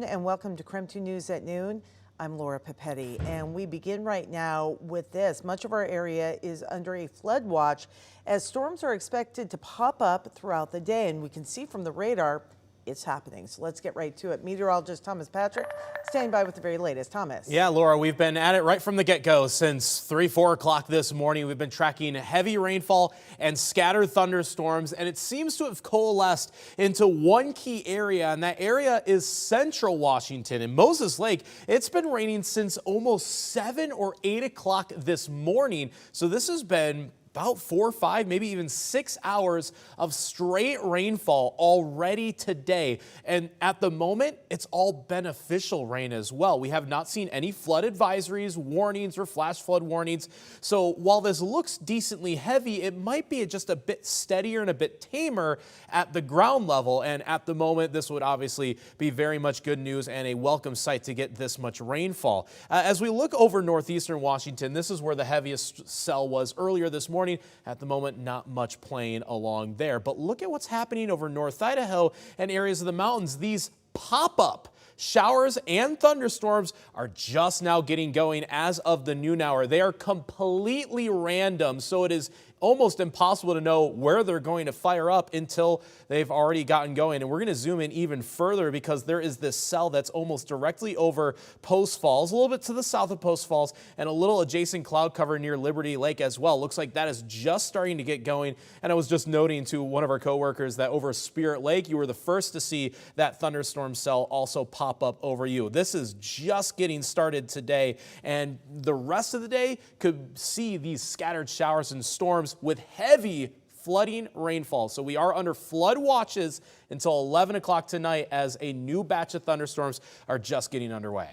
And welcome to KREM 2 News at noon. I'm Laura Papetti, and we begin right now with this. Much of our area is under a flood watch as storms are expected to pop up throughout the day, and we can see from the radar it's happening. So let's get right to it. Meteorologist Thomas Patrick standing by with the very latest. Thomas. Yeah, Laura, we've been at it right from the get-go since 4 o'clock this morning. We've been tracking heavy rainfall and scattered thunderstorms, and it seems to have coalesced into one key area, and that area is central Washington. In Moses Lake, it's been raining since almost 7 or 8 o'clock this morning. So this has been about 4, 5, maybe even 6 hours of straight rainfall already today. And at the moment, it's all beneficial rain as well. We have not seen any flood advisories, warnings, or flash flood warnings. So while this looks decently heavy, it might be just a bit steadier and a bit tamer at the ground level. And at the moment, this would obviously be very much good news and a welcome sight to get this much rainfall. As we look over northeastern Washington, this is where the heaviest cell was earlier this morning. At the moment, not much playing along there. But look at what's happening over North Idaho and areas of the mountains. These pop-up showers and thunderstorms are just now getting going as of the noon hour. They are completely random, so it is almost impossible to know where they're going to fire up until they've already gotten going. And we're going to zoom in even further because there is this cell that's almost directly over Post Falls, a little bit to the south of Post Falls, and a little adjacent cloud cover near Liberty Lake as well. Looks like that is just starting to get going. And I was just noting to one of our coworkers that over Spirit Lake, you were the first to see that thunderstorm cell also pop up over you. This is just getting started today, and the rest of the day could see these scattered showers and storms with heavy flooding rainfall. So we are under flood watches until 11 o'clock tonight as a new batch of thunderstorms are just getting underway.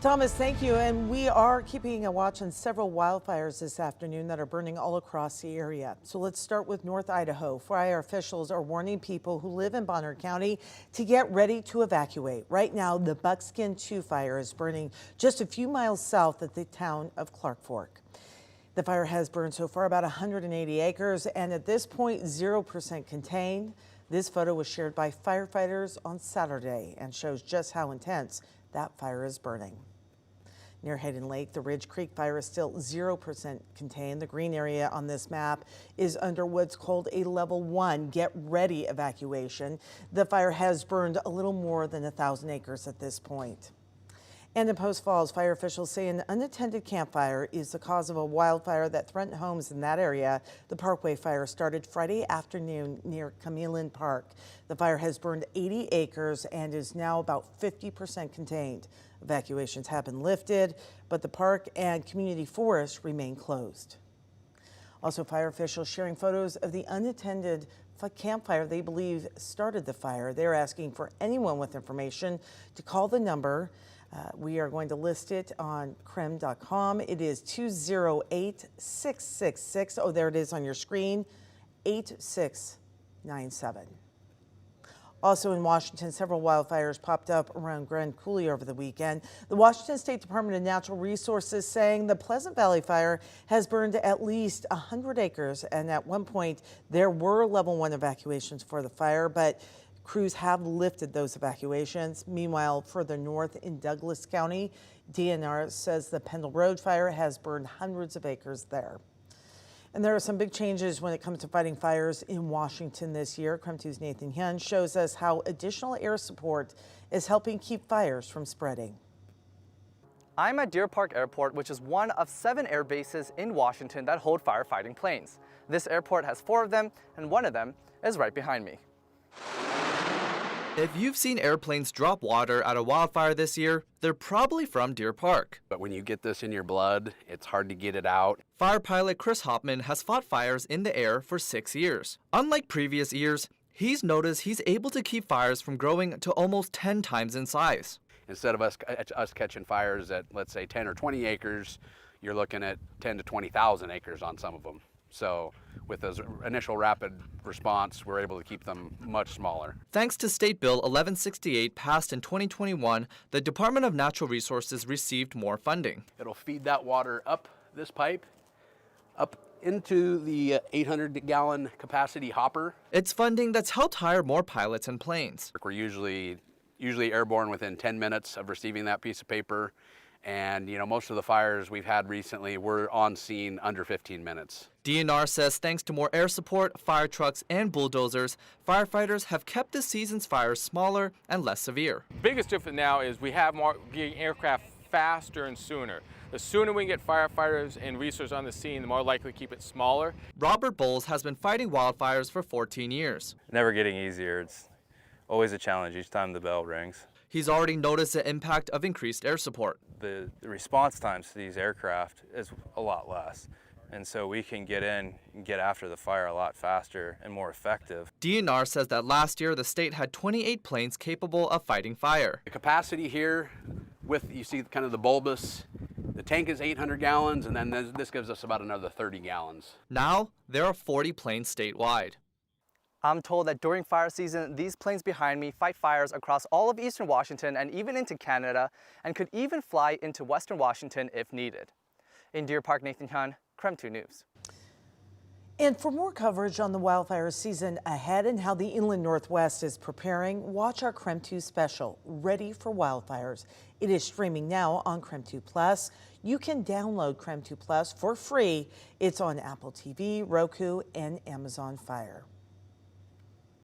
Thomas, thank you. And we are keeping a watch on several wildfires this afternoon that are burning all across the area. So let's start with North Idaho. Fire officials are warning people who live in Bonner County to get ready to evacuate. Right now, the Buckskin 2 fire is burning just a few miles south of the town of Clark Fork. The fire has burned so far about 180 acres, and at this point, 0% contained. This photo was shared by firefighters on Saturday and shows just how intense that fire is burning. Near Hayden Lake, the Ridge Creek fire is still 0% contained. The green area on this map is under what's called a level 1 get ready evacuation. The fire has burned a little more than 1,000 acres at this point. And in Post Falls, fire officials say an unattended campfire is the cause of a wildfire that threatened homes in that area. The Parkway fire started Friday afternoon near Camillin Park. The fire has burned 80 acres and is now about 50% contained. Evacuations have been lifted, but the park and community forest remain closed. Also, fire officials sharing photos of the unattended campfire they believe started the fire. They're asking for anyone with information to call the number. We are going to list it on KREM.com. It is 208-666. Oh, there it is on your screen, 8697. Also in Washington, several wildfires popped up around Grand Coulee over the weekend. The Washington State Department of Natural Resources saying the Pleasant Valley fire has burned at least 100 acres. And at one point, there were level 1 evacuations for the fire, but crews have lifted those evacuations. Meanwhile, further north in Douglas County, DNR says the Pendle Road fire has burned hundreds of acres there. And there are some big changes when it comes to fighting fires in Washington this year. KREM 2's Nathan Hyun shows us how additional air support is helping keep fires from spreading. I'm at Deer Park Airport, which is one of 7 air bases in Washington that hold firefighting planes. This airport has 4 of them, and one of them is right behind me. If you've seen airplanes drop water at a wildfire this year, they're probably from Deer Park. But when you get this in your blood, it's hard to get it out. Fire pilot Chris Hopman has fought fires in the air for 6 years. Unlike previous years, he's noticed he's able to keep fires from growing to almost 10 times in size. Instead of us catching fires at, let's say, 10 or 20 acres, you're looking at 10 to 20,000 acres on some of them. So with those initial rapid response, we're able to keep them much smaller. Thanks to State Bill 1168 passed in 2021, the Department of Natural Resources received more funding. It'll feed that water up this pipe, up into the 800-gallon capacity hopper. It's funding that's helped hire more pilots and planes. We're usually usually airborne within 10 minutes of receiving that piece of paper. And most of the fires we've had recently were on scene under 15 minutes. DNR says thanks to more air support, fire trucks, and bulldozers, firefighters have kept this season's fires smaller and less severe. Biggest difference now is we have more getting aircraft faster and sooner. The sooner we can get firefighters and resources on the scene, the more likely to keep it smaller. Robert Bowles has been fighting wildfires for 14 years. Never getting easier. It's always a challenge each time the bell rings. He's already noticed the impact of increased air support. The response times to these aircraft is a lot less. And so we can get in and get after the fire a lot faster and more effective. DNR says that last year the state had 28 planes capable of fighting fire. The capacity here you see kind of the bulbous, the tank is 800 gallons, and then this gives us about another 30 gallons. Now, there are 40 planes statewide. I'm told that during fire season, these planes behind me fight fires across all of eastern Washington and even into Canada, and could even fly into western Washington if needed. In Deer Park, Nathan Hun, KREM 2 News. And for more coverage on the wildfire season ahead and how the inland Northwest is preparing, watch our KREM 2 special, Ready for Wildfires. It is streaming now on KREM 2 Plus. You can download KREM 2 Plus for free. It's on Apple TV, Roku, and Amazon Fire.